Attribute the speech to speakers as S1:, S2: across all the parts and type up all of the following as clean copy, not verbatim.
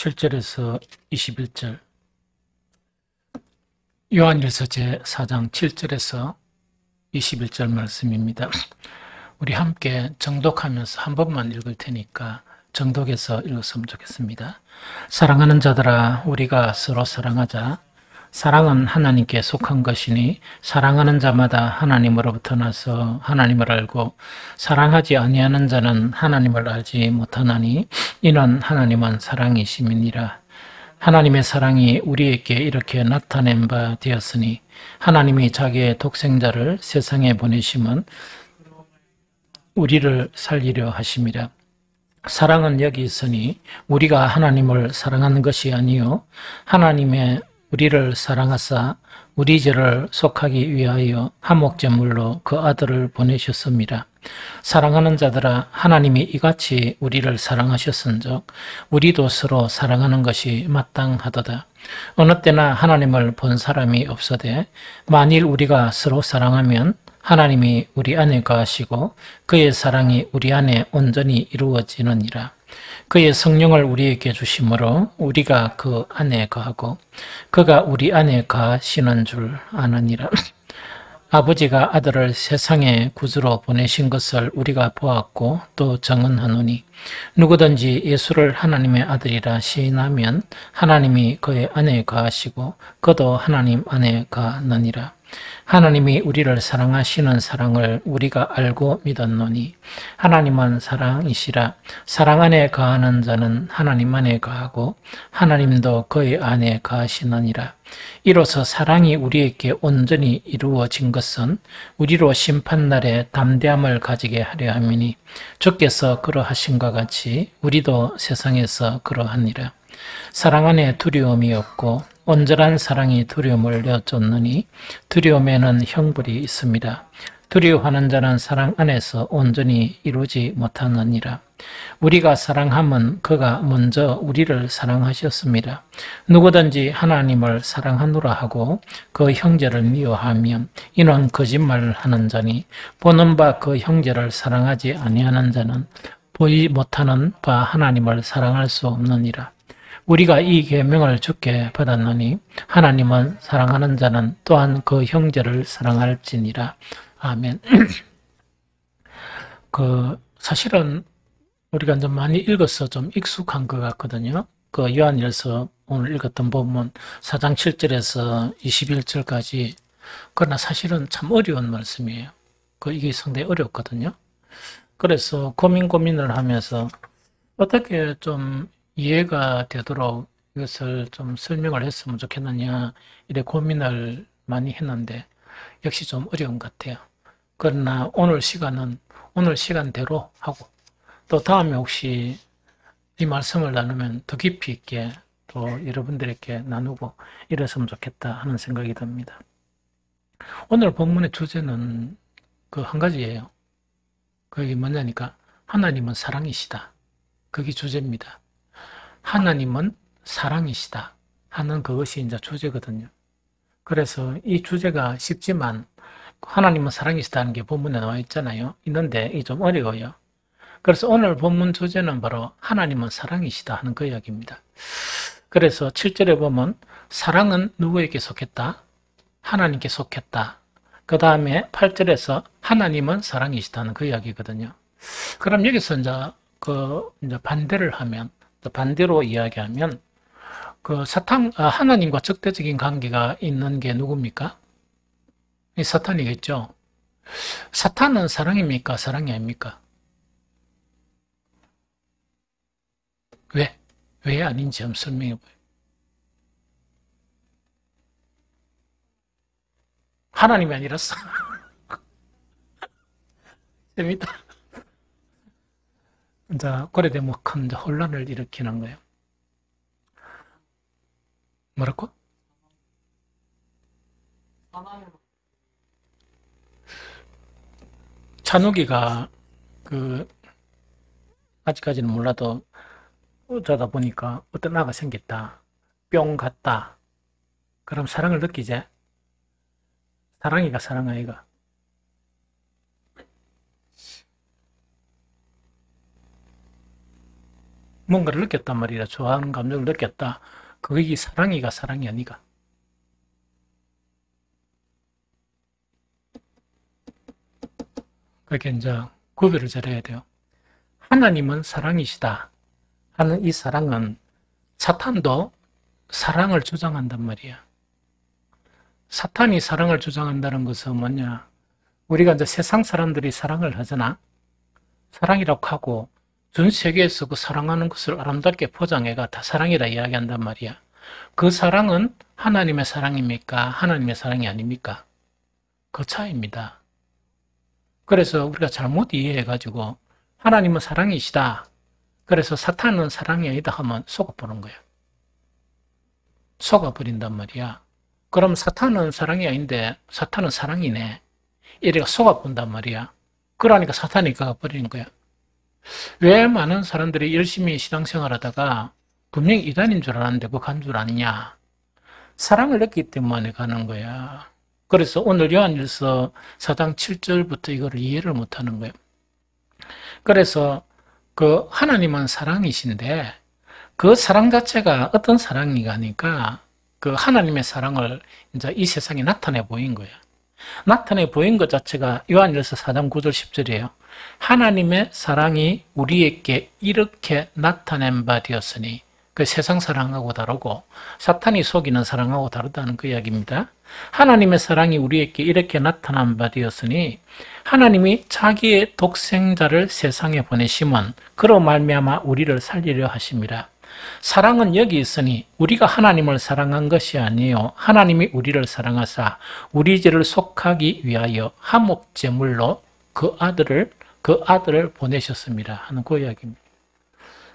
S1: 7절에서 21절, 요한일서 제4장 7절에서 21절 말씀입니다. 우리 함께 정독하면서 한 번만 읽을 테니까 정독해서 읽었으면 좋겠습니다. 사랑하는 자들아, 우리가 서로 사랑하자. 사랑은 하나님께 속한 것이니 사랑하는 자마다 하나님으로부터 나서 하나님을 알고 사랑하지 아니하는 자는 하나님을 알지 못하나니 이는 하나님은 사랑이심이니라. 하나님의 사랑이 우리에게 이렇게 나타낸 바 되었으니 하나님이 자기의 독생자를 세상에 보내심은 우리를 살리려 하심이라. 사랑은 여기 있으니 우리가 하나님을 사랑하는 것이 아니요 하나님의 우리를 사랑하사 우리 죄를 속하기 위하여 한 목제물로 그 아들을 보내셨습니다. 사랑하는 자들아, 하나님이 이같이 우리를 사랑하셨은즉 우리도 서로 사랑하는 것이 마땅하도다. 어느 때나 하나님을 본 사람이 없어되 만일 우리가 서로 사랑하면 하나님이 우리 안에 거하시고 그의 사랑이 우리 안에 온전히 이루어지느니라. 그의 성령을 우리에게 주심으로 우리가 그 안에 거하고 그가 우리 안에 거하시는 줄 아느니라. 아버지가 아들을 세상의 구주로 보내신 것을 우리가 보았고 또 증언하노니 누구든지 예수를 하나님의 아들이라 시인하면 하나님이 그의 안에 거하시고 그도 하나님 안에 거하느니라. 하나님이 우리를 사랑하시는 사랑을 우리가 알고 믿었노니 하나님은 사랑이시라. 사랑 안에 거하는 자는 하나님 안에 거하고 하나님도 그의 안에 거하시느니라. 이로써 사랑이 우리에게 온전히 이루어진 것은 우리로 심판날에 담대함을 가지게 하려 함이니 주께서 그러하신과 같이 우리도 세상에서 그러하니라. 사랑 안에 두려움이 없고 온전한 사랑이 두려움을 내쫓느니 두려움에는 형벌이 있습니다. 두려워하는 자는 사랑 안에서 온전히 이루지 못하느니라. 우리가 사랑함은 그가 먼저 우리를 사랑하셨습니다. 누구든지 하나님을 사랑하노라 하고 그 형제를 미워하면 이는 거짓말을 하는 자니 보는 바 그 형제를 사랑하지 아니하는 자는 보지 못하는 바 하나님을 사랑할 수 없느니라. 우리가 이 계명을 주께 받았노니 하나님은 사랑하는 자는 또한 그 형제를 사랑할지니라. 아멘. 사실은 우리가 좀 많이 읽어서 좀 익숙한 것 같거든요. 요한일서 오늘 읽었던 본문 4장 7절에서 21절까지. 그러나 사실은 참 어려운 말씀이에요. 이게 상당히 어렵거든요. 그래서 고민을 하면서 어떻게 좀 이해가 되도록 이것을 좀 설명을 했으면 좋겠느냐 이래 고민을 많이 했는데 역시 좀 어려운 것 같아요. 그러나 오늘 시간은 오늘 시간대로 하고 또 다음에 혹시 이 말씀을 나누면 더 깊이 있게 또 여러분들에게 나누고 이랬으면 좋겠다 하는 생각이 듭니다. 오늘 본문의 주제는 한 가지예요. 그게 뭐냐니까 하나님은 사랑이시다. 그게 주제입니다. 하나님은 사랑이시다 하는 그것이 이제 주제거든요. 그래서 이 주제가 쉽지만 하나님은 사랑이시다는 게 본문에 나와 있잖아요. 있는데 이게 좀 어려워요. 그래서 오늘 본문 주제는 바로 하나님은 사랑이시다 하는 그 이야기입니다. 그래서 7절에 보면 사랑은 누구에게 속했다? 하나님께 속했다. 그 다음에 8절에서 하나님은 사랑이시다는 그 이야기거든요. 그럼 여기서 이제 반대를 하면 반대로 이야기하면 하나님과 적대적인 관계가 있는 게 누굽니까? 사탄이겠죠. 사탄은 사랑입니까? 사랑이 아닙니까? 왜 아닌지 한번 설명해 봐요. 하나님이 아니라서. 재밌다. 그래되면 큰 혼란을 일으키는 거예요. 뭐라고? 찬욱이가 아직까지는 몰라도 어쩌다 보니까 어떤 아가 생겼다. 뿅 갔다. 그럼 사랑을 느끼지? 사랑이가 사랑아이가. 뭔가를 느꼈단 말이야. 좋아하는 감정을 느꼈다. 그게 사랑이가 사랑이 아니가. 그렇게 이제 구별을 잘해야 돼요. 하나님은 사랑이시다 하는 이 사랑은 사탄도 사랑을 주장한단 말이야. 사탄이 사랑을 주장한다는 것은 뭐냐? 우리가 이제 세상 사람들이 사랑을 하잖아. 사랑이라고 하고 전 세계에서 그 사랑하는 것을 아름답게 포장해가 다 사랑이라 이야기한단 말이야. 그 사랑은 하나님의 사랑입니까? 하나님의 사랑이 아닙니까? 그 차이입니다. 그래서 우리가 잘못 이해해가지고 하나님은 사랑이시다. 그래서 사탄은 사랑이 아니다 하면 속아보는 거야. 속아버린단 말이야. 그럼 사탄은 사랑이 아닌데 사탄은 사랑이네. 이래가 속아본단 말이야. 그러니까 사탄이 가버리는 거야. 왜 많은 사람들이 열심히 신앙생활하다가 분명히 이단인 줄 알았는데 그거 간 줄 아느냐? 사랑을 느끼기 때문에 가는 거야. 그래서 오늘 요한일서 4장 7절부터 이거를 이해를 못하는 거예요. 그래서 그 하나님은 사랑이신데 그 사랑 자체가 어떤 사랑이가 하니까 그 하나님의 사랑을 이제 이 세상에 나타내 보인 거야. 나타내 보인 것 자체가 요한일서 4장 9절 10절이에요. 하나님의 사랑이 우리에게 이렇게 나타낸 바 되었으니 그 세상 사랑하고 다르고 사탄이 속이는 사랑하고 다르다는 그 이야기입니다. 하나님의 사랑이 우리에게 이렇게 나타난 바 되었으니 하나님이 자기의 독생자를 세상에 보내심은 그로 말미암아 우리를 살리려 하심이라. 사랑은 여기 있으니 우리가 하나님을 사랑한 것이 아니요 하나님이 우리를 사랑하사 우리 죄를 속하기 위하여 화목제물로 그 아들을 보내셨습니다 하는 그 이야기입니다.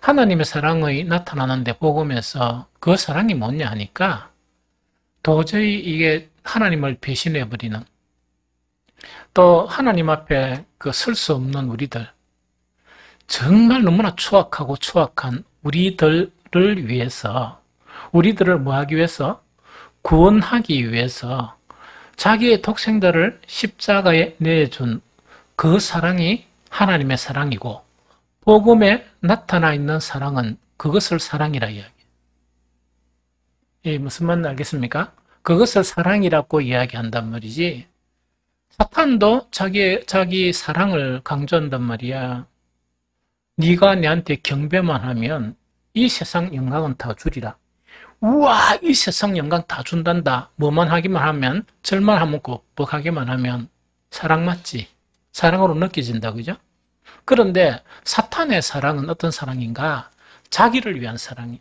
S1: 하나님의 사랑이 나타나는데 복음에서 그 사랑이 뭐냐 하니까 도저히 이게 하나님을 배신해버리는 또 하나님 앞에 그 설 수 없는 우리들 정말 너무나 추악하고 추악한 우리들을 위해서 우리들을 뭐 하기 위해서? 구원하기 위해서 자기의 독생자를 십자가에 내준 그 사랑이 하나님의 사랑이고 복음에 나타나 있는 사랑은 그것을 사랑이라 이야기해요. 무슨 말인지 알겠습니까? 그것을 사랑이라고 이야기한단 말이지 사탄도 자기 사랑을 강조한단 말이야. 네가 내한테 경배만 하면 이 세상 영광은 다 주리라. 우와 이 세상 영광 다 준단다. 뭐만 하기만 하면 절만 하면 곱복하기만 하면 사랑 맞지? 사랑으로 느껴진다 그죠? 그런데 사탄의 사랑은 어떤 사랑인가? 자기를 위한 사랑이에요.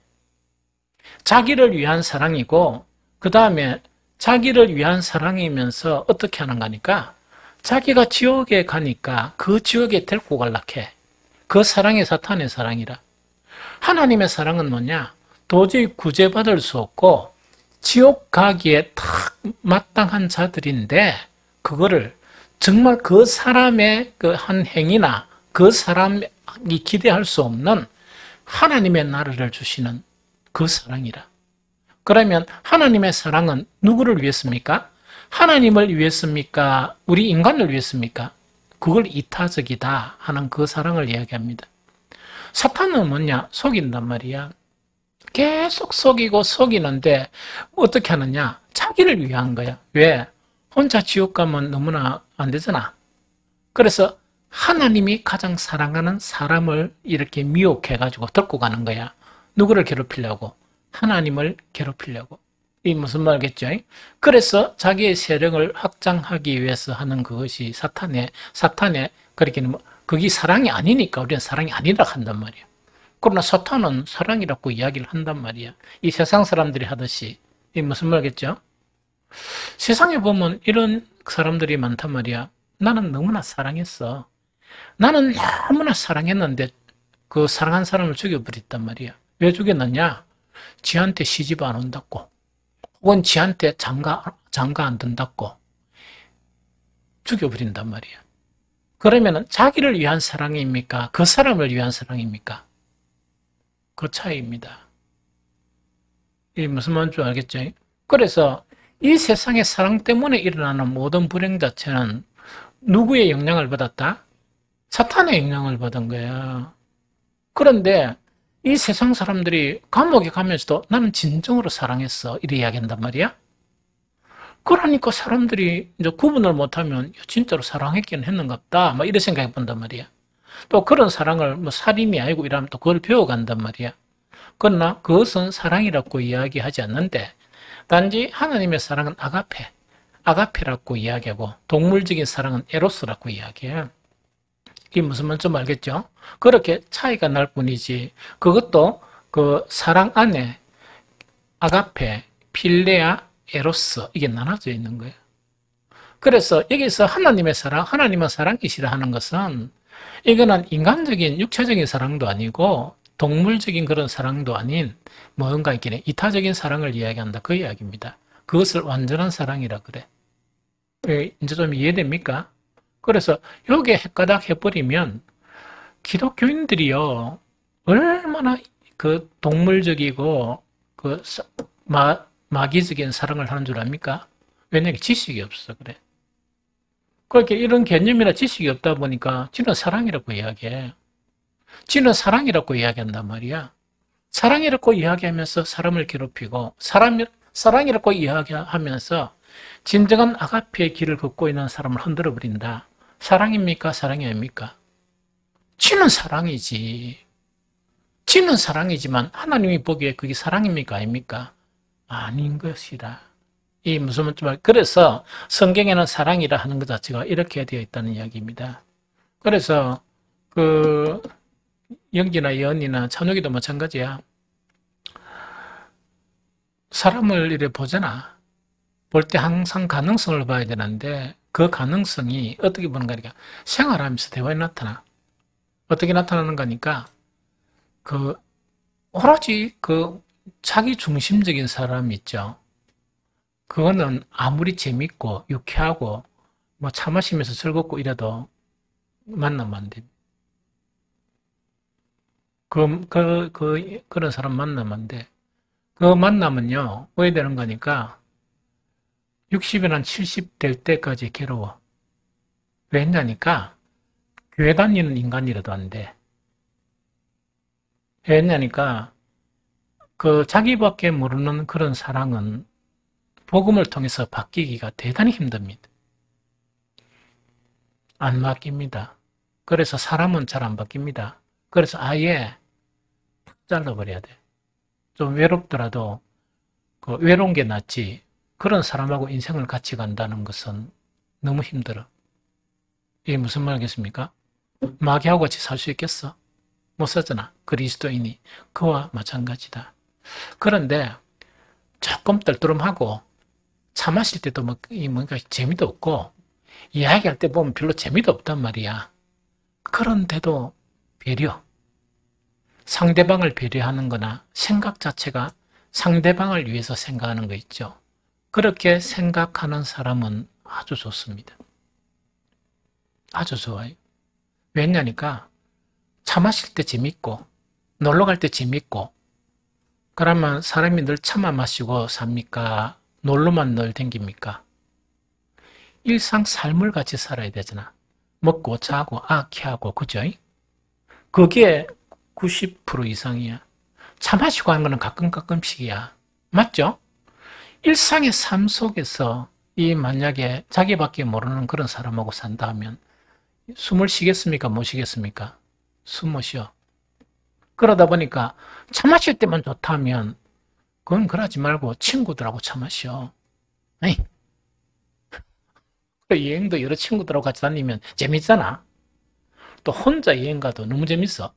S1: 자기를 위한 사랑이고 그 다음에 자기를 위한 사랑이면서 어떻게 하는가 하니까 자기가 지옥에 가니까 그 지옥에 데리고 갈락해. 그 사랑이 사탄의 사랑이라. 하나님의 사랑은 뭐냐? 도저히 구제받을 수 없고 지옥 가기에 딱 마땅한 자들인데 그거를 정말 그 사람의 그 한 행위나 그 사람이 기대할 수 없는 하나님의 나라를 주시는 그 사랑이라. 그러면 하나님의 사랑은 누구를 위했습니까? 하나님을 위했습니까? 우리 인간을 위했습니까? 그걸 이타적이다 하는 그 사랑을 이야기합니다. 사탄은 뭐냐? 속인단 말이야. 계속 속이고 속이는데 어떻게 하느냐? 자기를 위한 거야. 왜? 혼자 지옥 가면 너무나 안 되잖아. 그래서 하나님이 가장 사랑하는 사람을 이렇게 미혹해가지고 들고 가는 거야. 누구를 괴롭히려고? 하나님을 괴롭히려고. 이 무슨 말겠죠? 그래서 자기의 세력을 확장하기 위해서 하는 그것이 사탄의 그렇게는 그게 사랑이 아니니까 우리는 사랑이 아니라 한단 말이야. 그러나 사탄은 사랑이라고 이야기를 한단 말이야. 이 세상 사람들이 하듯이. 이 무슨 말겠죠? 세상에 보면 이런 사람들이 많단 말이야. 나는 너무나 사랑했어. 나는 너무나 사랑했는데 그 사랑한 사람을 죽여버렸단 말이야. 왜 죽였느냐? 지한테 시집 안 온다고. 혹은 지한테 장가 안 든다고. 죽여버린단 말이야. 그러면 자기를 위한 사랑입니까? 그 사람을 위한 사랑입니까? 그 차이입니다. 이 무슨 말인지 알겠죠? 그래서 이 세상의 사랑 때문에 일어나는 모든 불행 자체는 누구의 영향을 받았다? 사탄의 영향을 받은 거야. 그런데 이 세상 사람들이 감옥에 가면서도 나는 진정으로 사랑했어. 이래 이야기한단 말이야. 그러니까 사람들이 이제 구분을 못하면 진짜로 사랑했기는 했는갑다. 막 이런 생각해 본단 말이야. 또 그런 사랑을 뭐 살인이 아니고 이러면 또 그걸 배워간단 말이야. 그러나 그것은 사랑이라고 이야기하지 않는데 단지 하나님의 사랑은 아가페, 아가페라고 이야기하고 동물적인 사랑은 에로스라고 이야기해. 이게 무슨 말인지 좀 알겠죠? 그렇게 차이가 날 뿐이지 그것도 그 사랑 안에 아가페, 필레아, 에로스 이게 나눠져 있는 거예요. 그래서 여기서 하나님의 사랑, 하나님은 사랑이시라 하는 것은 이거는 인간적인 육체적인 사랑도 아니고 동물적인 그런 사랑도 아닌 뭔가 있긴 이타적인 사랑을 이야기한다. 그 이야기입니다. 그것을 완전한 사랑이라 그래. 이제 좀 이해됩니까? 그래서 요게 헷가닥 해버리면 기독교인들이요 얼마나 그 동물적이고 그 마귀적인 사랑을 하는 줄 압니까? 왜냐하면 지식이 없어 그래. 그렇게 이런 개념이나 지식이 없다 보니까 지는 사랑이라고 이야기해. 지는 사랑이라고 이야기한단 말이야. 사랑이라고 이야기하면서 사람을 괴롭히고 사랑이라고 이야기하면서 진정한 아가페의 길을 걷고 있는 사람을 흔들어 버린다. 사랑입니까? 사랑이 아닙니까? 지는 사랑이지. 지는 사랑이지만 하나님이 보기에 그게 사랑입니까? 아닙니까? 아닌 것이다. 이 무슨 말? 그래서 성경에는 사랑이라 하는 것 자체가 이렇게 되어 있다는 이야기입니다. 그래서 그 연기나 연이나 찬욱이도 마찬가지야. 사람을 이래 보잖아. 볼 때 항상 가능성을 봐야 되는데 그 가능성이 어떻게 보는 거니까 생활하면서 대화에 나타나. 어떻게 나타나는 거니까 그 오로지 그 자기 중심적인 사람 있죠. 그거는 아무리 재밌고 유쾌하고 뭐 차 마시면서 즐겁고 이래도 만나면 안 돼. 그런 사람 만나면 안 돼. 그 만나면요, 왜 되는 거니까 60이나 70 될 때까지 괴로워. 왜냐니까 교회 다니는 인간이라도 안 돼. 왜냐니까 그 자기밖에 모르는 그런 사랑은 복음을 통해서 바뀌기가 대단히 힘듭니다. 안 바뀝니다. 그래서 사람은 잘 안 바뀝니다. 그래서 아예 잘라버려야 돼. 좀 외롭더라도 그 외로운 게 낫지 그런 사람하고 인생을 같이 간다는 것은 너무 힘들어. 이게 무슨 말이겠습니까? 마귀하고 같이 살 수 있겠어? 못 살잖아. 그리스도인이. 그와 마찬가지다. 그런데 조금 떨떠름하고 차 마실 때도 뭔가 재미도 없고 이야기할 때 보면 별로 재미도 없단 말이야. 그런데도 배려. 상대방을 배려하는 거나 생각 자체가 상대방을 위해서 생각하는 거 있죠. 그렇게 생각하는 사람은 아주 좋습니다. 아주 좋아요. 왜냐니까 차 마실 때 재밌고 놀러 갈 때 재밌고 그러면 사람이 늘 차만 마시고 삽니까? 놀러만 늘 댕깁니까? 일상 삶을 같이 살아야 되잖아. 먹고 자고 아키하고 그죠? 그게 90% 이상이야. 차 마시고 하는 거는 가끔씩이야. 맞죠? 일상의 삶 속에서 이 만약에 자기밖에 모르는 그런 사람하고 산다 하면 숨을 쉬겠습니까? 못 쉬겠습니까? 숨 못 쉬어. 그러다 보니까 차 마실 때만 좋다면 그건 그러지 말고 친구들하고 차 마셔. 에이. 여행도 여러 친구들하고 같이 다니면 재밌잖아. 또 혼자 여행 가도 너무 재밌어.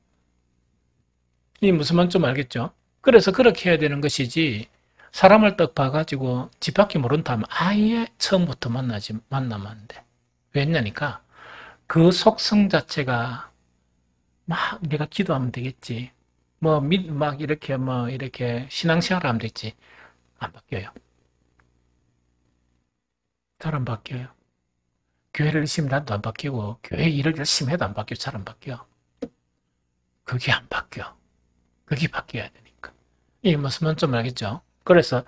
S1: 이 무슨 말인지 좀 알겠죠? 그래서 그렇게 해야 되는 것이지 사람을 딱 봐가지고 집 밖에 모른다면 아예 처음부터 만나면 안 돼. 왜냐니까 그 속성 자체가 막 내가 기도하면 되겠지. 막 이렇게 신앙생활 하면 되겠지. 안 바뀌어요. 잘 안 바뀌어요. 교회를 열심히 다녀도 안 바뀌고 교회 일을 열심히 해도 안 바뀌어. 잘 안 바뀌어. 그게 안 바뀌어. 그게 바뀌어야 되니까. 이 무슨 말인지 좀 알겠죠? 그래서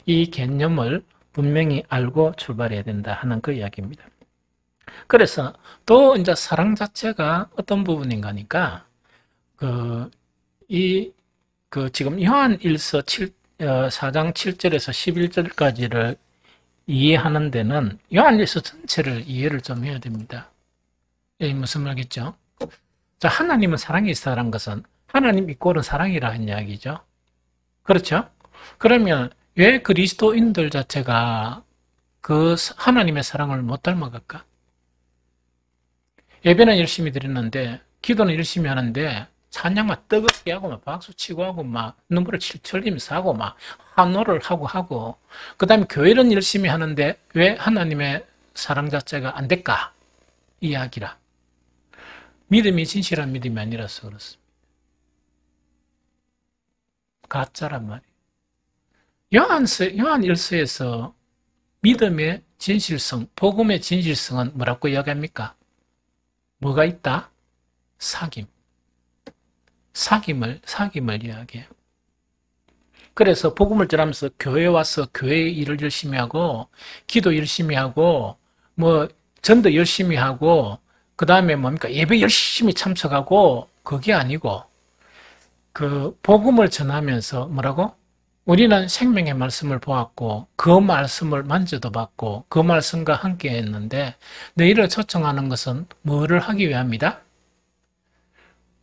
S1: 이 개념을 분명히 알고 출발해야 된다 하는 그 이야기입니다. 그래서 또 이제 사랑 자체가 어떤 부분인가니까 지금 요한일서 4장 7절에서 11절까지를 이해하는 데는 요한일서 전체를 이해를 좀 해야 됩니다. 이 무슨 말이겠죠? 자, 하나님은 사랑이 있다는 것은 하나님 이꼴은 사랑이라는 이야기죠. 그렇죠? 그러면 왜 그리스도인들 자체가 그 하나님의 사랑을 못 닮아갈까? 예배는 열심히 드렸는데, 기도는 열심히 하는데, 찬양만 뜨겁게 하고, 막 박수 치고 하고, 막 눈물을 칠칠 흘리면서 하고, 막 환호를 하고, 그 다음에 교회는 열심히 하는데, 왜 하나님의 사랑 자체가 안 될까? 이야기라. 믿음이 진실한 믿음이 아니라서 그렇습니다. 가짜란 말이에요. 요한일서에서 믿음의 진실성, 복음의 진실성은 뭐라고 이야기합니까? 뭐가 있다? 사귐을 이야기해요. 그래서 복음을 전하면서 교회에 와서 교회의 일을 열심히 하고, 기도 열심히 하고, 전도 열심히 하고, 그 다음에 뭡니까? 예배 열심히 참석하고, 그게 아니고, 그 복음을 전하면서 뭐라고? 우리는 생명의 말씀을 보았고, 그 말씀을 만져도 봤고, 그 말씀과 함께 했는데, 너희를 초청하는 것은 뭐를 하기 위함이다?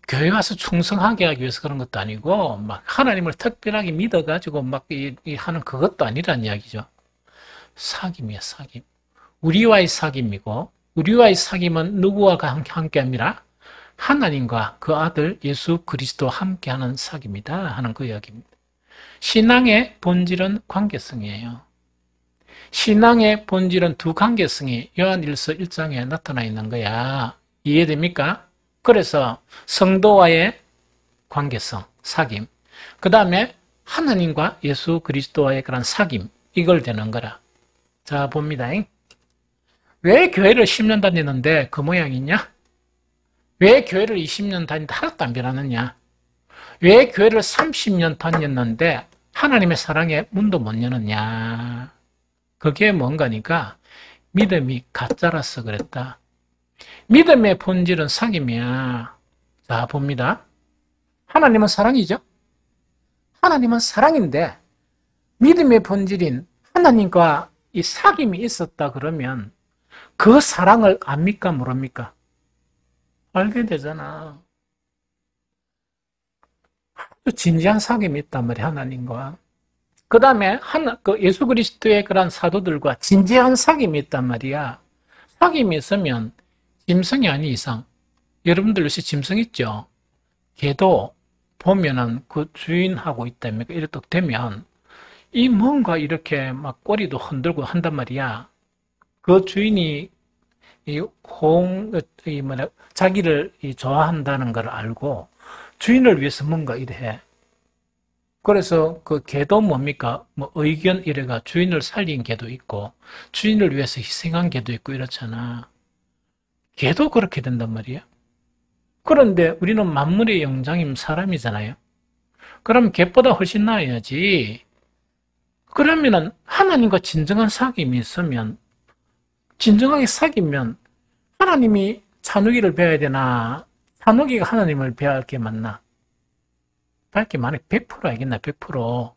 S1: 교회 와서 충성하게 하기 위해서 그런 것도 아니고, 막 하나님을 특별하게 믿어가지고 막 하는 그것도 아니란 이야기죠. 사귐이야, 사귐. 우리와의 사귐이고, 우리와의 사귐은 누구와 함께 합니다? 하나님과 그 아들 예수 그리스도와 함께하는 사귐이다 하는 그 이야기입니다. 신앙의 본질은 관계성이에요. 신앙의 본질은 두 관계성이 요한일서 1장에 나타나 있는 거야. 이해됩니까? 그래서 성도와의 관계성, 사귐. 그 다음에 하나님과 예수 그리스도와의 그런 사귐. 이걸 되는 거라. 자, 봅니다. 왜 교회를 10년 다녔는데 그 모양이냐? 왜 교회를 20년 다니는데 하나도 안 변하느냐? 왜 교회를 30년 다녔는데 하나님의 사랑에 문도 못 여느냐? 그게 뭔가니까 믿음이 가짜라서 그랬다. 믿음의 본질은 사귐이야. 자, 봅니다. 하나님은 사랑이죠? 하나님은 사랑인데 믿음의 본질인 하나님과 이 사귐이 있었다 그러면 그 사랑을 압니까? 모릅니까? 알게 되잖아. 진지한 사귐이 있단 말이야, 하나님과. 그 다음에 예수 그리스도의 그런 사도들과 진지한 사귐이 있단 말이야. 사귐이 있으면 짐승이 아닌 이상, 여러분들 요새 짐승 있죠? 걔도 보면은 그 주인하고 있다며 이렇게 되면 이 뭔가 이렇게 막 꼬리도 흔들고 한단 말이야. 그 주인이 자기를 좋아한다는 걸 알고 주인을 위해서 뭔가 이래. 그래서 그 개도 뭡니까? 의견 이래가 주인을 살린 개도 있고, 주인을 위해서 희생한 개도 있고 이렇잖아. 개도 그렇게 된단 말이야. 그런데 우리는 만물의 영장임 사람이잖아요. 그럼 개보다 훨씬 나아야지. 그러면은 하나님과 진정한 사귐이 있으면, 진정하게 사귀면 하나님이 찬우기를 배워야 되나? 찬우기가 하나님을 배워야 할 게 맞나? 밝게 말해 100% 알겠나? 100%.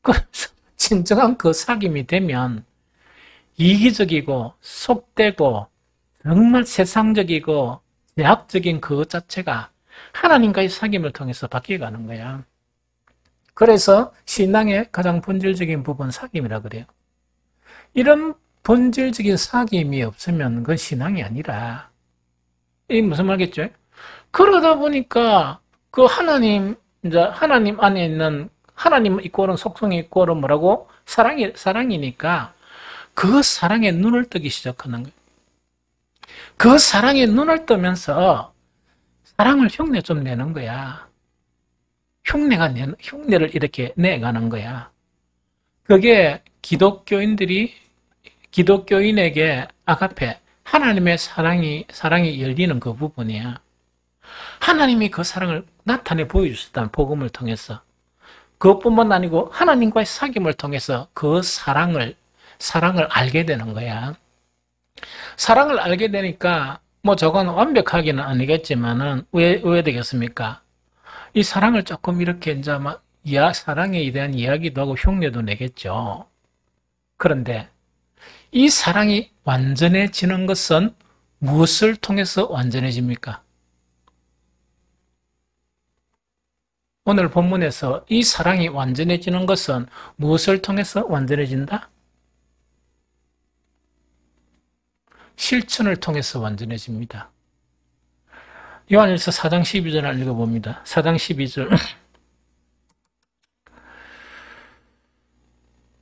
S1: 그래서 진정한 그 사귐이 되면 이기적이고 속되고 정말 세상적이고 제약적인 그 자체가 하나님과의 사귐을 통해서 바뀌어가는 거야. 그래서 신앙의 가장 본질적인 부분 사귐이라 그래요. 이런 본질적인 사귐이 없으면 그건 신앙이 아니라. 이게 무슨 말겠죠? 그러다 보니까 그 하나님 안에 있는 하나님 이꼴은 속성이 이꼴은 뭐라고? 사랑이니까 그 사랑에 눈을 뜨기 시작하는 거예요. 그 사랑에 눈을 뜨면서 사랑을 흉내 좀 내는 거야. 흉내를 이렇게 내가는 거야. 그게 기독교인에게 아가페, 하나님의 사랑이 열리는 그 부분이야. 하나님이 그 사랑을 나타내 보여주셨다는 복음을 통해서. 그것뿐만 아니고 하나님과의 사귐을 통해서 그 사랑을 알게 되는 거야. 사랑을 알게 되니까 저건 완벽하기는 아니겠지만은 왜 되겠습니까? 이 사랑을 조금 이렇게 이제 막 사랑에 대한 이야기도 하고 흉내도 내겠죠. 그런데 이 사랑이 완전해지는 것은 무엇을 통해서 완전해집니까? 오늘 본문에서 이 사랑이 완전해지는 것은 무엇을 통해서 완전해진다? 실천을 통해서 완전해집니다. 요한일서 4장 12절을 읽어봅니다. 4장 12절.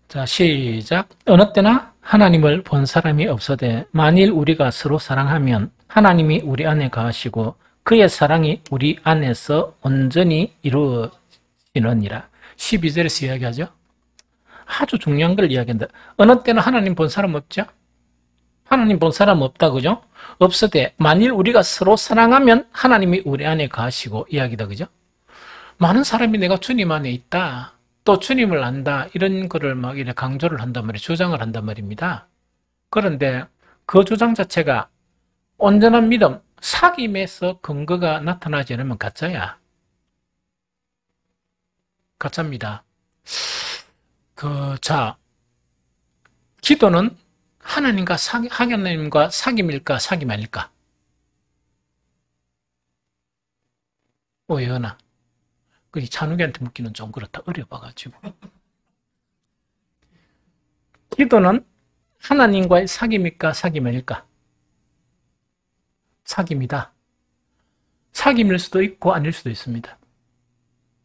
S1: 자, 시작. 어느 때나 하나님을 본 사람이 없어되 만일 우리가 서로 사랑하면 하나님이 우리 안에 거하시고 그의 사랑이 우리 안에서 온전히 이루어지느니라. 12절에서 이야기하죠. 아주 중요한 걸 이야기한다. 어느 때나 하나님 본 사람 없죠? 하나님 본 사람 없다, 그죠? 없어되 만일 우리가 서로 사랑하면 하나님이 우리 안에 거하시고 이야기다, 그죠? 많은 사람이 내가 주님 안에 있다, 또 주님을 안다, 이런 거를 막 이렇게 강조를 한단 말이에요. 주장을 한단 말입니다. 그런데 그 주장 자체가 온전한 믿음, 사귐에서 근거가 나타나지 않으면 가짜야. 가짜입니다. 자, 기도는 하나님과 하나님과 사귐일까, 사귐 아닐까? 오해하나? 그 찬욱이한테 묻기는 좀 그렇다. 어려봐가지고. 기도는 하나님과의 사귐일까, 사귐 아닐까? 사귐이다. 사귐일 수도 있고 아닐 수도 있습니다.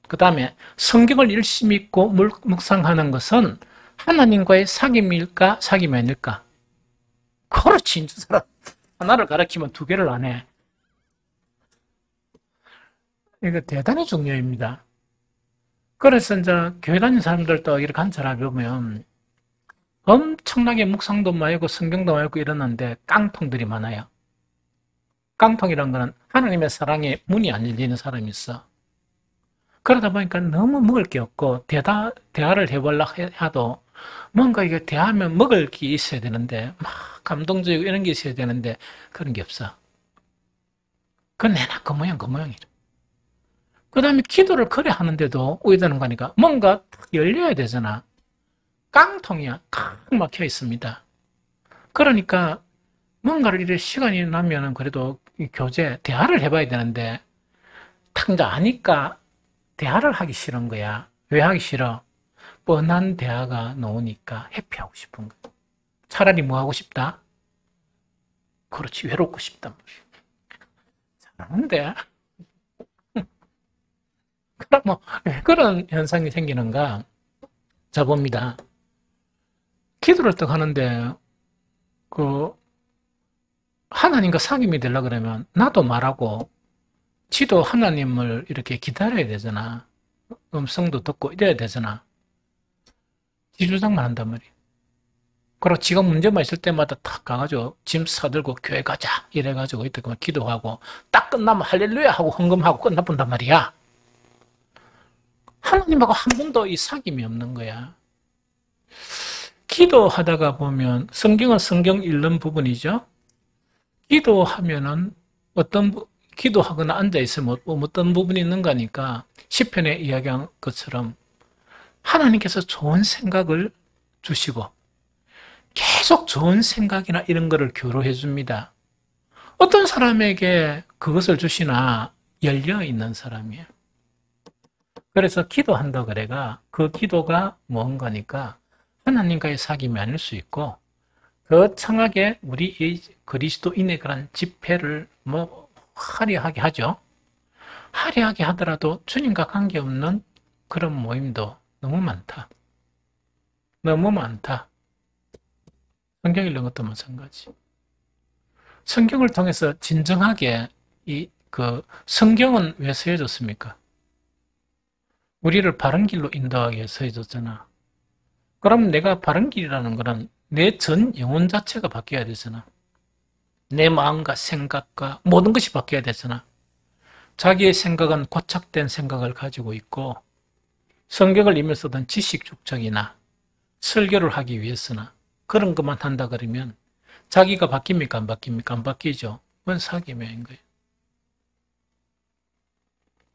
S1: 그 다음에 성경을 열심히 읽고 묵상하는 것은 하나님과의 사귐일까, 사귐이 아닐까? 그렇지, 인주 사람. 하나를 가르치면 두 개를 안 해. 이거 대단히 중요합니다. 그래서 이제 교회 다니는 사람들도 이렇게 관찰해 보면 엄청나게 묵상도 많이 하고 성경도 많이 읽고 이러는데 깡통들이 많아요. 깡통이란 거는 하나님의 사랑에 문이 안 열리는 사람이 있어. 그러다 보니까 너무 먹을 게 없고 대화를 해보려고 해도 뭔가 이게 대화하면 먹을 게 있어야 되는데 막 감동적이고 이런 게 있어야 되는데 그런 게 없어. 그건 내나 그 모양 그 모양이래. 그 다음에 기도를 그래 하는데도 오해되는 거니까 뭔가 탁 열려야 되잖아. 깡통이야. 꽉 막혀 있습니다. 그러니까 뭔가를 이렇게 시간이 나면은 그래도 이 교제, 대화를 해봐야 되는데 탁 이제 아니까 대화를 하기 싫은 거야. 왜 하기 싫어? 뻔한 대화가 나오니까 회피하고 싶은 거야. 차라리 뭐 하고 싶다? 그렇지, 외롭고 싶단 말이야. 잘하는데. 그럼 뭐, 왜 그런 현상이 생기는가? 자, 봅니다. 기도를 딱 하는데, 하나님과 사귐이 되려고 그러면, 나도 말하고, 지도 하나님을 이렇게 기다려야 되잖아. 음성도 듣고 이래야 되잖아. 지 주장만 한단 말이야. 그리고 지가 문제만 있을 때마다 탁 가가지고 짐 사들고 교회 가자 이래가지고 이때 그만 기도하고 딱 끝나면 할렐루야 하고 헌금하고 끝나본단 말이야. 하나님하고 한 번도 이 사귐이 없는 거야. 기도하다가 보면 성경은 성경 읽는 부분이죠. 기도하면은 기도하거나 앉아있으면 어떤 부분이 있는가니까 시편에 이야기한 것처럼 하나님께서 좋은 생각을 주시고 계속 좋은 생각이나 이런 거를 교로해 줍니다. 어떤 사람에게 그것을 주시나 열려있는 사람이에요. 그래서 기도한다 그래가 그 기도가 뭔가니까 하나님과의 사귐이 아닐 수 있고 거창하게 우리 이 그리스도인의 그런 집회를 화려하게 하죠. 화려하게 하더라도 주님과 관계없는 그런 모임도 너무 많다. 너무 많다. 성경 읽는 것도 마찬가지. 성경을 통해서 진정하게 성경은 왜 쓰여졌습니까? 우리를 바른 길로 인도하기 위해 쓰여졌잖아. 그럼 내가 바른 길이라는 거는 내 전 영혼 자체가 바뀌어야 되잖아. 내 마음과 생각과 모든 것이 바뀌어야 되잖아. 자기의 생각은 고착된 생각을 가지고 있고 성경을 읽으며 쓰던 지식 축적이나 설교를 하기 위해서나 그런 것만 한다 그러면 자기가 바뀝니까? 안 바뀝니까? 안 바뀌죠. 그건 사귐인 거예요.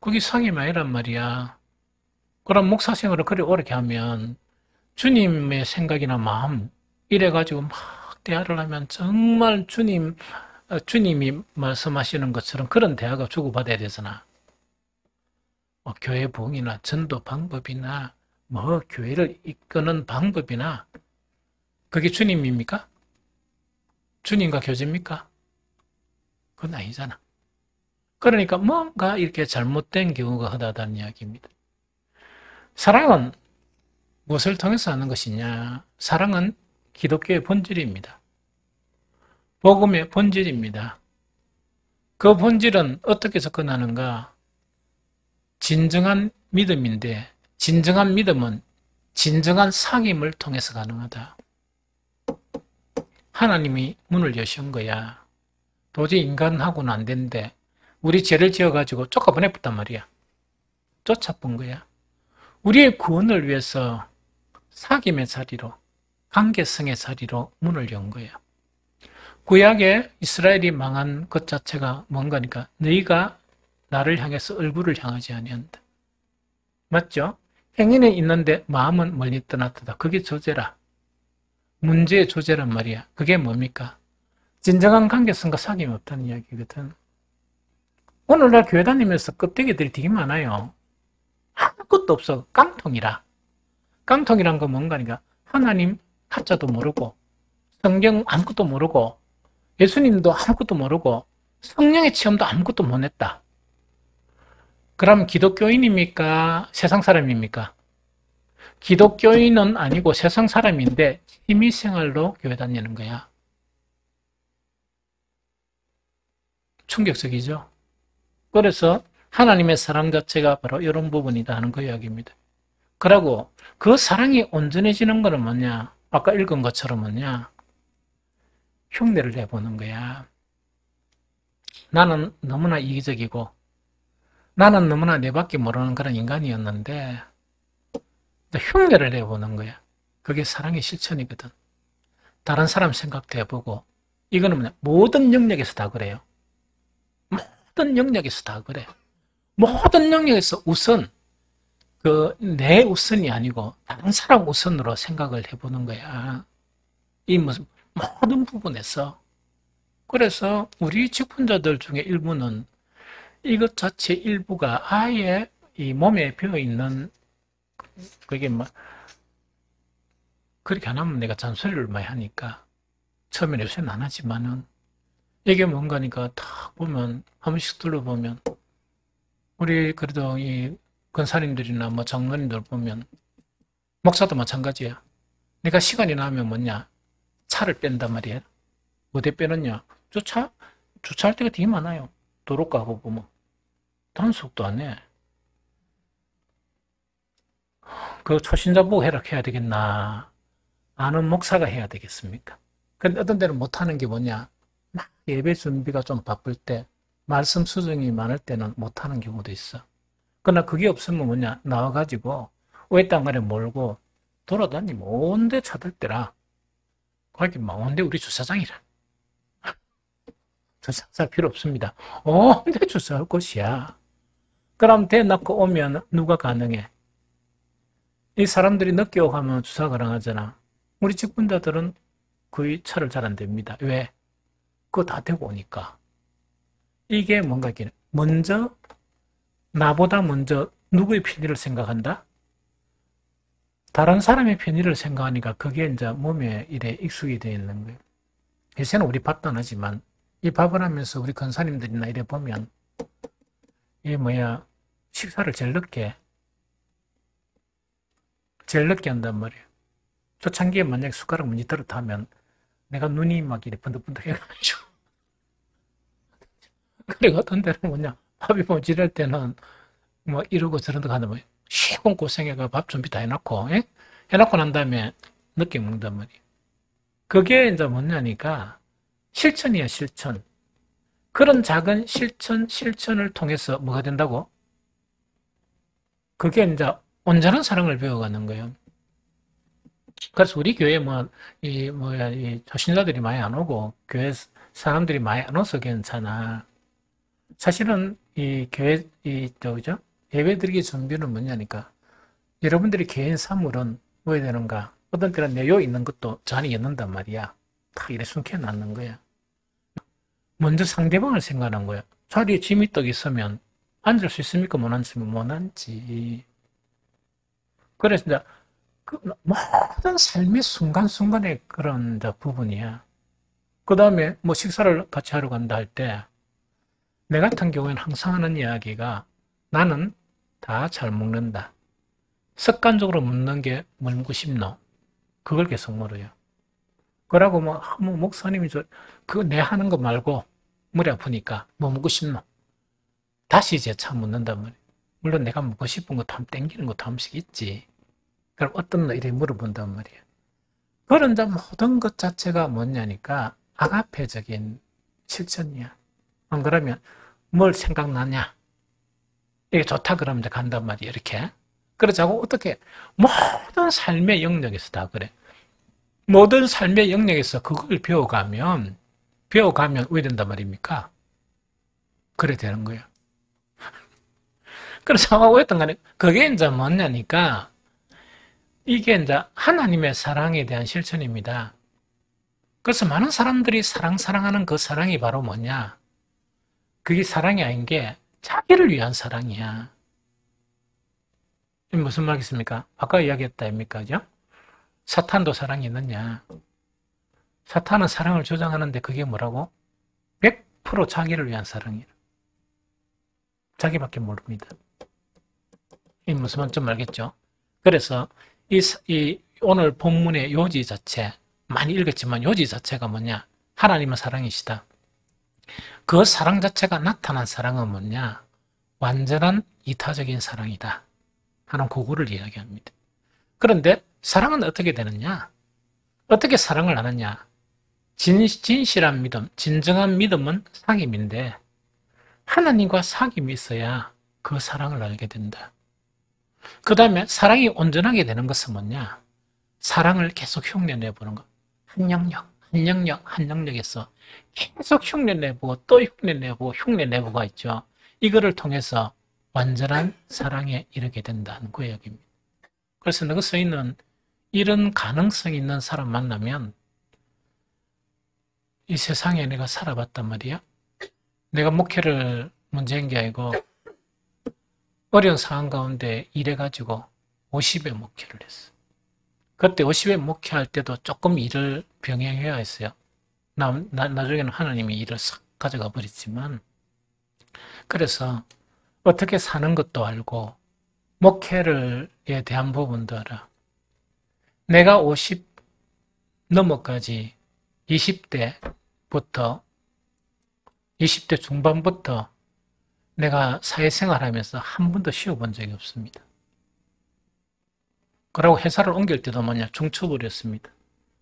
S1: 그게 상임이 아니란 말이야. 그럼 목사 생활을 그리 오래 하면 주님의 생각이나 마음 이래가지고 막 대화를 하면 정말 주님이 말씀하시는 것처럼 그런 대화가 주고받아야 되잖아. 교회 부흥이나 전도 방법이나 교회를 이끄는 방법이나 그게 주님입니까? 주님과 교제입니까? 그건 아니잖아. 그러니까 뭔가 이렇게 잘못된 경우가 허다하다는 이야기입니다. 사랑은 무엇을 통해서 하는 것이냐? 사랑은 기독교의 본질입니다. 복음의 본질입니다. 그 본질은 어떻게 접근하는가? 진정한 믿음인데 진정한 믿음은 진정한 사귐을 통해서 가능하다. 하나님이 문을 여신 거야. 도저히 인간하고는 안 되는데 우리 죄를 지어가지고 쫓아보냈단 말이야. 쫓아본 거야. 우리의 구원을 위해서 사귐의 자리로, 관계성의 자리로 문을 연 거예요. 구약에 이스라엘이 망한 것 자체가 뭔가니까 너희가 나를 향해서 얼굴을 향하지 아니한다. 맞죠? 행위는 있는데 마음은 멀리 떠났다. 그게 조제라. 문제의 조제란 말이야. 그게 뭡니까? 진정한 관계성과 사귐이 없다는 이야기거든. 오늘날 교회 다니면서 껍데기들이 되게 많아요. 아무것도 없어. 깡통이라. 깡통이란 건 뭔가니까 하나님 하자도 모르고 성경 아무것도 모르고 예수님도 아무것도 모르고 성령의 체험도 아무것도 못 했다. 그럼 기독교인입니까? 세상 사람입니까? 기독교인은 아니고 세상 사람인데 취미생활로 교회 다니는 거야. 충격적이죠? 그래서 하나님의 사랑 자체가 바로 이런 부분이다 하는 그 이야기입니다. 그러고 그 사랑이 온전해지는 것은 뭐냐? 아까 읽은 것처럼 뭐냐? 흉내를 내보는 거야. 나는 너무나 이기적이고 나는 너무나 내밖에 모르는 그런 인간이었는데 흉내를 내보는 거야. 그게 사랑의 실천이거든. 다른 사람 생각도 해보고 이거는 뭐냐? 모든 영역에서 다 그래요. 모든 영역에서 다 그래. 모든 영역에서 우선 내 우선이 아니고 다른 사람 우선으로 생각을 해보는 거야. 이 무슨 모든 부분에서. 그래서 우리 직분자들 중에 일부는 이것 자체 일부가 아예 이 몸에 배어있는 그게 그렇게 안 하면 내가 잔소리를 많이 하니까 처음에는 요새는 안 하지만은 이게 뭔가니까 딱 보면 한 번씩 둘러보면 우리 그래도 이 권사님들이나 장로님들 보면 목사도 마찬가지야. 내가 시간이 나면 뭐냐? 차를 뺀단 말이야. 어디 빼느냐? 주차할 때가 되게 많아요. 도로가 하고 보면 단속도 안 해. 그 초신자 보고 해야 되겠나? 아는 목사가 해야 되겠습니까? 근데 어떤 데는 못하는 게 뭐냐? 막 예배 준비가 좀 바쁠 때, 말씀 수정이 많을 때는 못하는 경우도 있어. 그러나 그게 없으면 뭐냐? 나와가지고 외딴간에 몰고 돌아다니면 온데 차들 때라. 거기 온데 우리 주차장이라. 주차할 필요 없습니다. 온데 주차할 곳이야. 그럼 대놓고 오면 누가 가능해? 이 사람들이 늦게 오고 하면 주차가 가능하잖아. 우리 직분자들은 거의 차를 잘 안 댑니다. 왜? 그거 다 되고 오니까. 이게 뭔가 나보다 먼저 누구의 편의를 생각한다? 다른 사람의 편의를 생각하니까 그게 이제 몸에 이래 익숙이 되어 있는 거예요. 요새는 우리 밥도 안 하지만 이 밥을 하면서 우리 권사님들이나 이래 보면 식사를 제일 늦게 한단 말이에요. 초창기에 만약에 숟가락 문이 들었다면 내가 눈이 막 이래 번득번득 해가지고 그래 어떤 데는 뭐냐 밥이 모자랄 때는 이러고 저러고 하는 거예요. 시공 고생해가 밥 준비 다 해놓고 해놓고 난 다음에 늦게 먹는단 말이에요. 그게 이제 뭐냐니까 실천이야 실천. 그런 작은 실천을 통해서 뭐가 된다고? 그게 이제 온전한 사랑을 배워가는 거예요. 그래서 우리 교회에 이 초신자들이 많이 안 오고 교회 사람들이 많이 안 와서 괜찮아. 사실은 이 교회, 그죠? 예배 드리기 준비는 뭐냐니까. 여러분들이 개인 사물은 뭐 해야 되는가? 어떤 때는 내요 있는 것도 저 안에 있는단 말이야. 다 이래 숨겨 놨는 거야. 먼저 상대방을 생각하는 거야. 자리에 짐이 떡 있으면 앉을 수 있습니까? 못 앉으면 못 앉지. 그래서 이제 그 모든 삶의 순간순간의 그런 이제 부분이야. 그 다음에 뭐 식사를 같이 하러 간다 할 때, 내 같은 경우에는 항상 하는 이야기가 나는 다 잘 먹는다. 습관적으로 묻는 게 뭘 먹고 싶노? 그걸 계속 물어요. 그러고 뭐 목사님이 그거 내 하는 거 말고 머리 아프니까 뭐 먹고 싶노? 다시 이제 참 묻는단 말이에요. 물론 내가 먹고 싶은 것도 한 땡기는 것도 한 번씩 있지. 그럼 어떤 거 이렇게 물어본단 말이에요. 그런 이제 모든 것 자체가 뭐냐니까 아가페적인 실천이야. 안 그러면 뭘 생각나냐? 이게 좋다 그러면 이제 간단 말이에요. 이렇게. 그러자고 어떻게 모든 삶의 영역에서 다 그래. 모든 삶의 영역에서 그걸 배워가면 왜 된단 말입니까? 그래 되는 거야. 그래서 왜 했던 간에 그게 이제 뭐냐니까 이게 이제 하나님의 사랑에 대한 실천입니다. 그래서 많은 사람들이 사랑하는 그 사랑이 바로 뭐냐? 그게 사랑이 아닌 게 자기를 위한 사랑이야. 무슨 말이겠습니까? 아까 이야기했다 아닙니까? 그죠? 사탄도 사랑이 있느냐? 사탄은 사랑을 주장하는데 그게 뭐라고? 100% 자기를 위한 사랑이라. 자기밖에 모릅니다. 이 무슨 말인지 좀 알겠죠? 그래서 이 오늘 본문의 요지 자체, 많이 읽었지만 요지 자체가 뭐냐? 하나님은 사랑이시다. 그 사랑 자체가 나타난 사랑은 뭐냐? 완전한 이타적인 사랑이다 하는 그거를 이야기합니다. 그런데 사랑은 어떻게 되느냐? 어떻게 사랑을 하느냐? 진실한 믿음, 진정한 믿음은 사귐인데 하나님과 사귐이 있어야 그 사랑을 알게 된다. 그 다음에 사랑이 온전하게 되는 것은 뭐냐? 사랑을 계속 흉내내보는 것. 한 영역에서 계속 흉내내보고 또 흉내내보가 있죠. 이거를 통해서 완전한 사랑에 이르게 된다는 그 이야기입니다. 그래서 너가 써 있는 이런 가능성이 있는 사람 만나면 이 세상에 내가 살아봤단 말이야. 내가 목회를 문제인 게 아니고 어려운 상황 가운데 일해가지고 50회 목회를 했어. 그때 50회 목회할 때도 조금 일을 병행해야 했어요. 나중에는 하나님이 일을 싹 가져가 버렸지만, 그래서 어떻게 사는 것도 알고 목회에 대한 부분도 알아. 내가 50 넘어까지 20대 중반부터 내가 사회생활하면서 한 번도 쉬어본 적이 없습니다. 그러고 회사를 옮길 때도 뭐냐, 중첩을했습니다.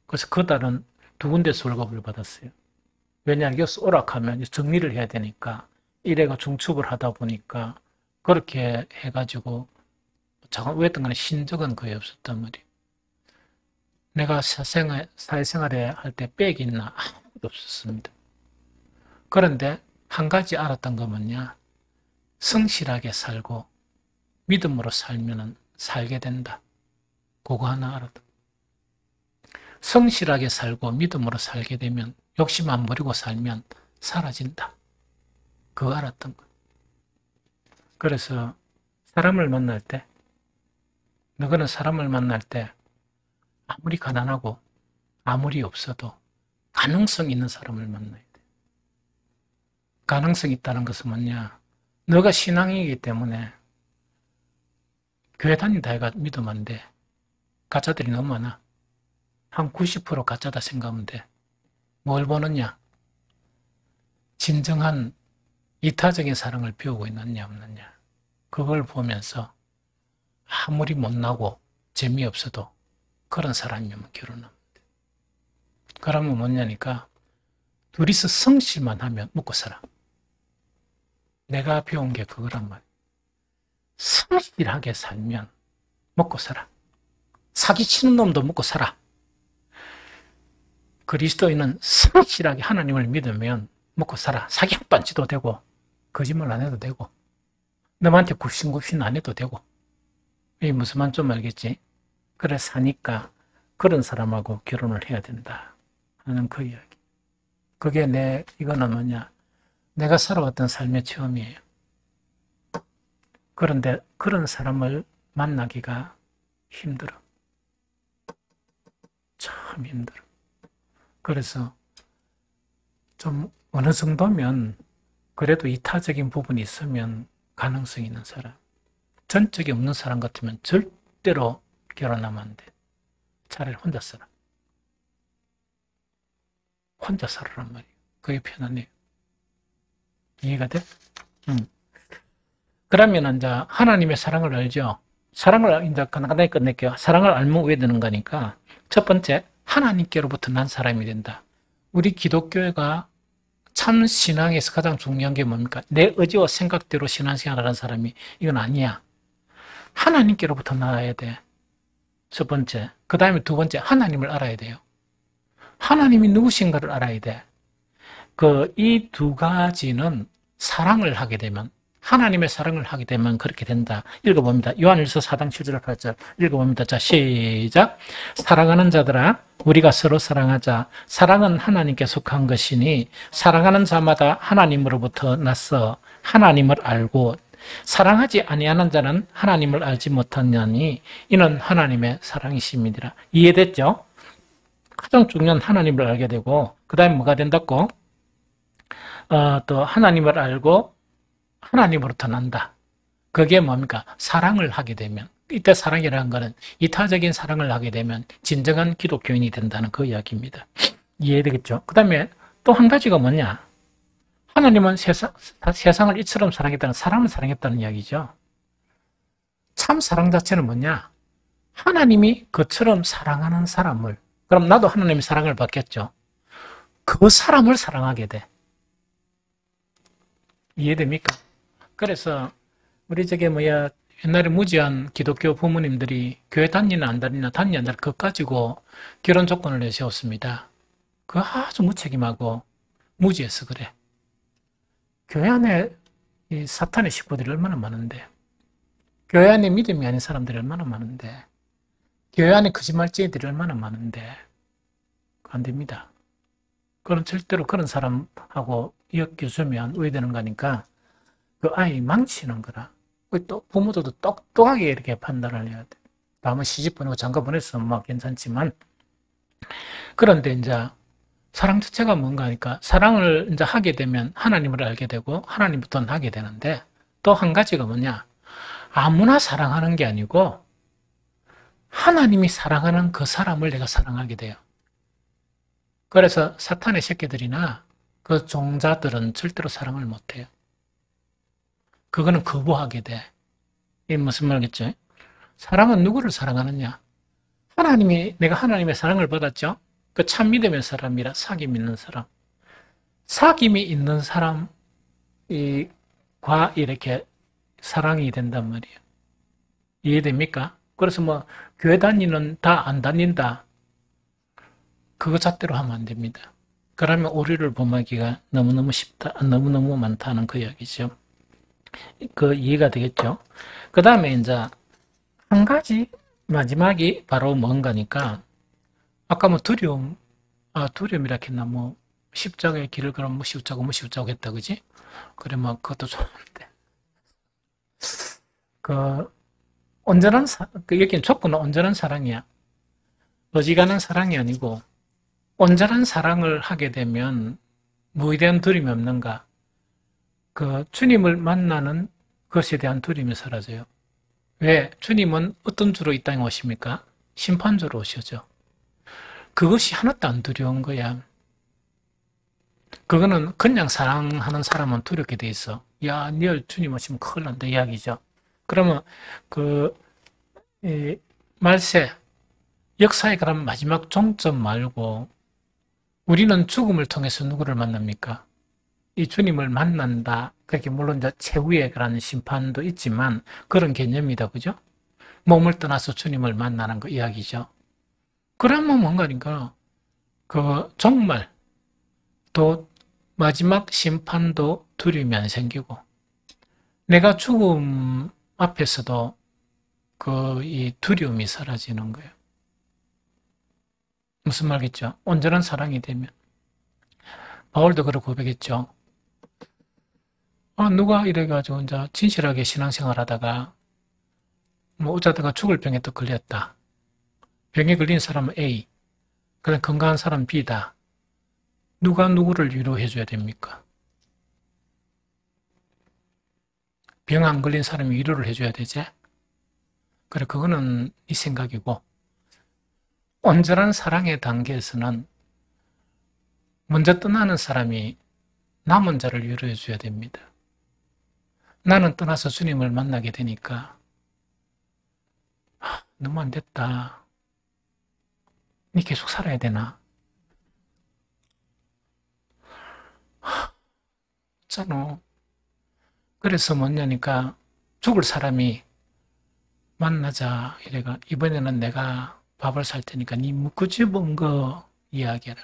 S1: 그래서 그 달은 2군데서 월급을 받았어요. 왜냐하면 여기서 오락하면 정리를 해야 되니까 이래가 중첩을 하다 보니까 그렇게 해가지고 왜 했던 간에 신적은 거의 없었단 말이에요. 내가 사회생활에 할 때 빽이 있나? 아무것도 없었습니다. 그런데 한 가지 알았던 건 뭐냐? 성실하게 살고 믿음으로 살면 살게 된다. 그거 하나 알았다. 성실하게 살고 믿음으로 살게 되면 욕심 안 부리고 살면 사라진다. 그거 알았던 거. 그래서 사람을 만날 때, 너는 사람을 만날 때 아무리 가난하고 아무리 없어도 가능성 있는 사람을 만나야 돼. 가능성 있다는 것은 뭐냐? 너가 신앙이기 때문에 교회 다닌다 해가 믿으면 안 돼. 가짜들이 너무 많아. 한 90% 가짜다 생각하면 돼. 뭘 보느냐? 진정한 이타적인 사랑을 배우고 있느냐 없느냐. 그걸 보면서 아무리 못나고 재미없어도 그런 사람이면 결혼하면 돼. 그러면 뭐냐니까 둘이서 성실만 하면 먹고 살아. 내가 배운 게 그거란 말이야. 성실하게 살면 먹고 살아. 사기치는 놈도 먹고 살아. 그리스도인은 성실하게 하나님을 믿으면 먹고 살아. 사기 한 번 지도 되고 거짓말 안 해도 되고, 남한테 굽신굽신 안 해도 되고, 이 무슨 말 좀 알겠지? 그래 사니까 그런 사람하고 결혼을 해야 된다 하는 그 이야기. 그게 이거는 뭐냐? 내가 살아왔던 삶의 체험이에요. 그런데 그런 사람을 만나기가 힘들어. 참 힘들어. 그래서 좀 어느 정도면 그래도 이타적인 부분이 있으면 가능성이 있는 사람. 전적이 없는 사람 같으면 절대로 결혼하면 안 돼. 차라리 혼자 살아. 혼자 살아란 말이에요. 그게 편하네요. 이해가 돼? 그러면 이제 하나님의 사랑을 알죠? 사랑을 이제 간단하게 끝낼게요. 사랑을 알면 왜 되는 거니까 첫 번째, 하나님께로부터 난 사람이 된다. 우리 기독교회가 참 신앙에서 가장 중요한 게 뭡니까? 내 의지와 생각대로 신앙생활하는 사람이 이건 아니야. 하나님께로부터 나와야 돼. 첫 번째. 그 다음에 두 번째, 하나님을 알아야 돼요. 하나님이 누구신가를 알아야 돼. 이 두 가지는 사랑을 하게 되면, 하나님의 사랑을 하게 되면 그렇게 된다. 읽어봅니다. 요한일서 4장 7절 8절 읽어봅니다. 자, 시작. 사랑하는 자들아, 우리가 서로 사랑하자. 사랑은 하나님께 속한 것이니 사랑하는 자마다 하나님으로부터 나서 하나님을 알고 사랑하지 아니하는 자는 하나님을 알지 못하느니 이는 하나님의 사랑이심이니라. 이해됐죠? 가장 중요한 하나님을 알게 되고 그 다음에 뭐가 된다고? 또 하나님을 알고 하나님으로부터 난다. 그게 뭡니까? 사랑을 하게 되면, 이때 사랑이라는 것은 이타적인 사랑을 하게 되면 진정한 기독교인이 된다는 그 이야기입니다. 이해되겠죠? 그 다음에 또 한 가지가 뭐냐? 하나님은 세상을 이처럼 사랑했다는, 사람을 사랑했다는 이야기죠. 참 사랑 자체는 뭐냐? 하나님이 그처럼 사랑하는 사람을, 그럼 나도 하나님의 사랑을 받겠죠. 그 사람을 사랑하게 돼. 이해됩니까? 그래서 우리 옛날에 무지한 기독교 부모님들이 교회 다니나 안 다니나 그거 가지고 결혼 조건을 내세웠습니다. 그거 아주 무책임하고 무지해서 그래. 교회 안에 이 사탄의 식구들이 얼마나 많은데, 교회 안에 믿음이 아닌 사람들이 얼마나 많은데, 교회 안에 거짓말쟁이들이 얼마나 많은데, 안 됩니다. 그건 절대로 그런 사람하고 엮여주면 오해되는 거니까 그 아이 망치는 거라. 또 부모들도 똑똑하게 이렇게 판단을 해야 돼. 다음은 시집 보내고 장가 보냈으면 막 괜찮지만, 그런데 이제 사랑 자체가 뭔가 하니까 사랑을 이제 하게 되면 하나님을 알게 되고 하나님부터 하게 되는데, 또 한 가지가 뭐냐? 아무나 사랑하는 게 아니고 하나님이 사랑하는 그 사람을 내가 사랑하게 돼요. 그래서 사탄의 새끼들이나 그 종자들은 절대로 사랑을 못해요. 그거는 거부하게 돼. 이게 무슨 말이겠죠? 사랑은 누구를 사랑하느냐? 내가 하나님의 사랑을 받았죠? 그 참 믿음의 사람이라, 사귐 있는 사람. 사귐이 있는 사람과 이렇게 사랑이 된단 말이에요. 이해됩니까? 그래서 교회 다니는 다 안 다닌다. 그거 잣대로 하면 안 됩니다. 그러면 오류를 범하기가 너무너무 쉽다, 너무너무 많다는 그 이야기죠. 그 이해가 되겠죠? 그 다음에 이제 한 가지, 마지막이 바로 뭔가니까, 아까 두려움이라 했나, 십자가의 길을 그럼 무시우자고 했다, 그지? 그래, 그것도 좋은데. 여기는 조건은 온전한 사랑이야. 어지간한 사랑이 아니고, 온전한 사랑을 하게 되면 뭐에 대한 두려움이 없는가? 주님을 만나는 것에 대한 두려움이 사라져요. 왜? 주님은 어떤 주로 이 땅에 오십니까? 심판주로 오시죠. 그것이 하나도 안 두려운 거야. 그거는 그냥 사랑하는 사람은 두렵게 돼 있어. 야, 내일 주님 오시면 큰일 난다 이야기죠. 그러면 말세, 역사의 그런 마지막 종점 말고 우리는 죽음을 통해서 누구를 만납니까? 이 주님을 만난다. 그렇게 물론 이제 최후의 그런 심판도 있지만 그런 개념이다, 그죠? 몸을 떠나서 주님을 만나는 거 이야기죠. 그러면 뭔가니까 정말 또 마지막 심판도 두려움이 안 생기고 내가 죽음 앞에서도 이 두려움이 사라지는 거예요. 무슨 말겠죠? 온전한 사랑이 되면. 바울도 그렇게 고백했죠. 누가 이래가지고 이제 진실하게 신앙생활 하다가 뭐 어쩌다가 죽을 병에 또 걸렸다. 병에 걸린 사람은 A, 그다음 건강한 사람은 B다. 누가 누구를 위로해 줘야 됩니까? 병 안 걸린 사람이 위로를 해줘야 되지? 그래, 그거는 네 생각이고, 온전한 사랑의 단계에서는 먼저 떠나는 사람이 남은 자를 위로해 줘야 됩니다. 나는 떠나서 주님을 만나게 되니까 너무 안 됐다. 니 계속 살아야 되나? 있잖아. 그래서 뭐냐니까 죽을 사람이 만나자 이래가 이번에는 내가 밥을 살 테니까 니 묻고 집은 거 이야기해라.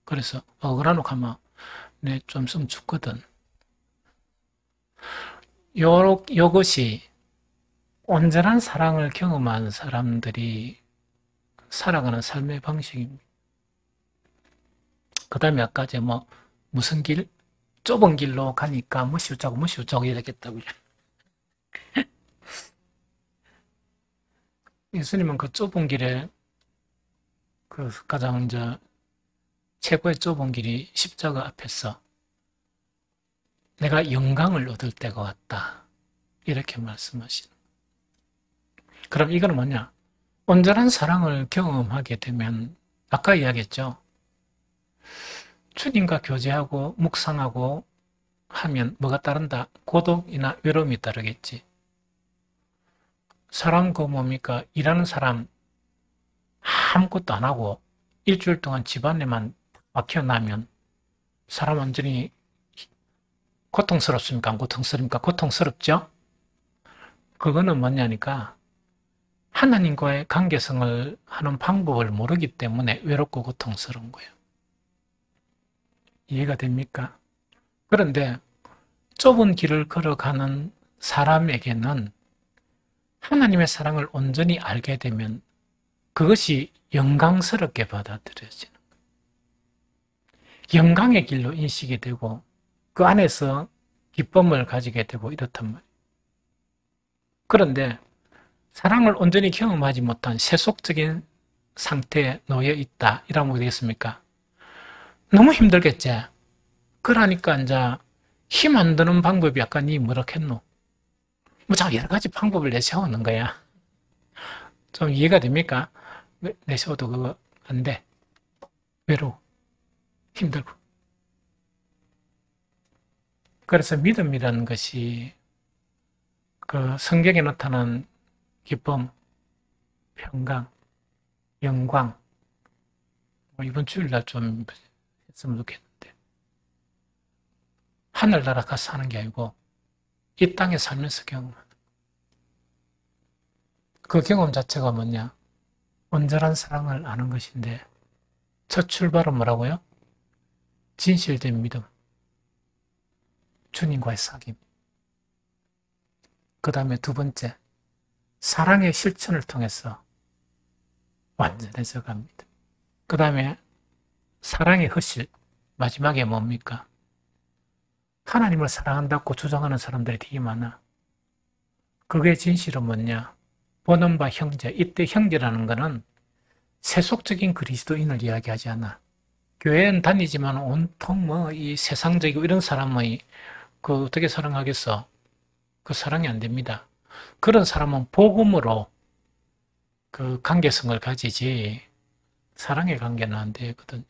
S1: 그래서 그러놓고 하면 내 좀 있으면 죽거든. 요것이 온전한 사랑을 경험한 사람들이 살아가는 삶의 방식입니다. 그 다음에 아까 이제 무슨 길? 좁은 길로 가니까 무시우짜고 이랬겠다고요. 예수님은 그 좁은 길에 가장 최고의 좁은 길이 십자가 앞에서 내가 영광을 얻을 때가 왔다. 이렇게 말씀하시는. 그럼 이거는 뭐냐? 온전한 사랑을 경험하게 되면 아까 이야기했죠. 주님과 교제하고 묵상하고 하면 뭐가 따른다? 고독이나 외로움이 따르겠지. 사람 뭡니까? 일하는 사람 아무것도 안 하고 일주일 동안 집안에만 막혀나면 사람 완전히 고통스럽습니까? 안 고통스럽습니까? 고통스럽죠? 그거는 뭐냐니까 하나님과의 관계성을 하는 방법을 모르기 때문에 외롭고 고통스러운 거예요. 이해가 됩니까? 그런데 좁은 길을 걸어가는 사람에게는 하나님의 사랑을 온전히 알게 되면 그것이 영광스럽게 받아들여지는 거예요. 영광의 길로 인식이 되고 그 안에서 기쁨을 가지게 되고 이렇단 말이에요. 그런데 사랑을 온전히 경험하지 못한 세속적인 상태에 놓여 있다. 이러면 되겠습니까? 너무 힘들겠지? 그러니까 이제 힘 안 드는 방법이 아까 니 뭐라했노? 여러 가지 방법을 내세우는 거야. 좀 이해가 됩니까? 내세워도 그거 안 돼. 외로워. 힘들고. 그래서 믿음이라는 것이 성경에 나타난 기쁨, 평강, 영광, 이번 주일날 좀 했으면 좋겠는데 하늘나라 가서 사는 게 아니고 이 땅에 살면서 경험하는 그 경험 자체가 뭐냐? 온전한 사랑을 아는 것인데 첫 출발은 뭐라고요? 진실된 믿음, 주님과의 사귐. 그 다음에 두 번째, 사랑의 실천을 통해서 완전해져 갑니다. 그 다음에 사랑의 허실, 마지막에 뭡니까? 하나님을 사랑한다고 주장하는 사람들이 되게 많아. 그게 진실은 뭐냐? 보는 바 형제. 이때 형제라는 것은 세속적인 그리스도인을 이야기하지 않아. 교회는 다니지만 온통 이 세상적이고 이런 사람의 어떻게 사랑하겠어? 그 사랑이 안 됩니다. 그런 사람은 복음으로 그 관계성을 가지지 사랑의 관계는 안 되거든요.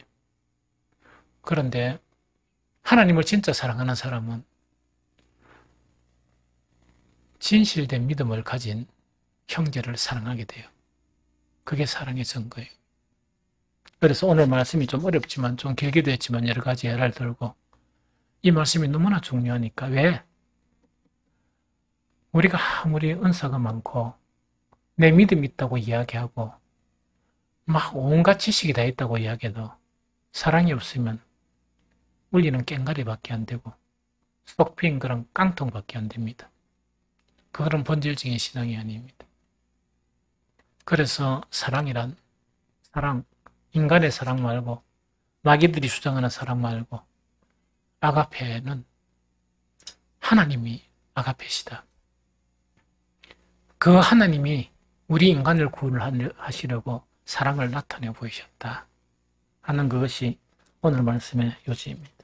S1: 그런데 하나님을 진짜 사랑하는 사람은 진실된 믿음을 가진 형제를 사랑하게 돼요. 그게 사랑의 증거예요. 그래서 오늘 말씀이 좀 어렵지만 좀 길기도 했지만 여러 가지 예를 들고 이 말씀이 너무나 중요하니까. 왜? 우리가 아무리 은사가 많고 내 믿음이 있다고 이야기하고 막 온갖 지식이 다 있다고 이야기해도 사랑이 없으면 울리는 꽹과리밖에 안 되고 쏙 빈 그런 깡통밖에 안 됩니다. 그런 본질적인 신앙이 아닙니다. 그래서 사랑, 인간의 사랑 말고 마귀들이 주장하는 사랑 말고 아가페는 하나님이 아가페시다. 그 하나님이 우리 인간을 구원하시려고 사랑을 나타내 보이셨다 하는 그것이 오늘 말씀의 요지입니다.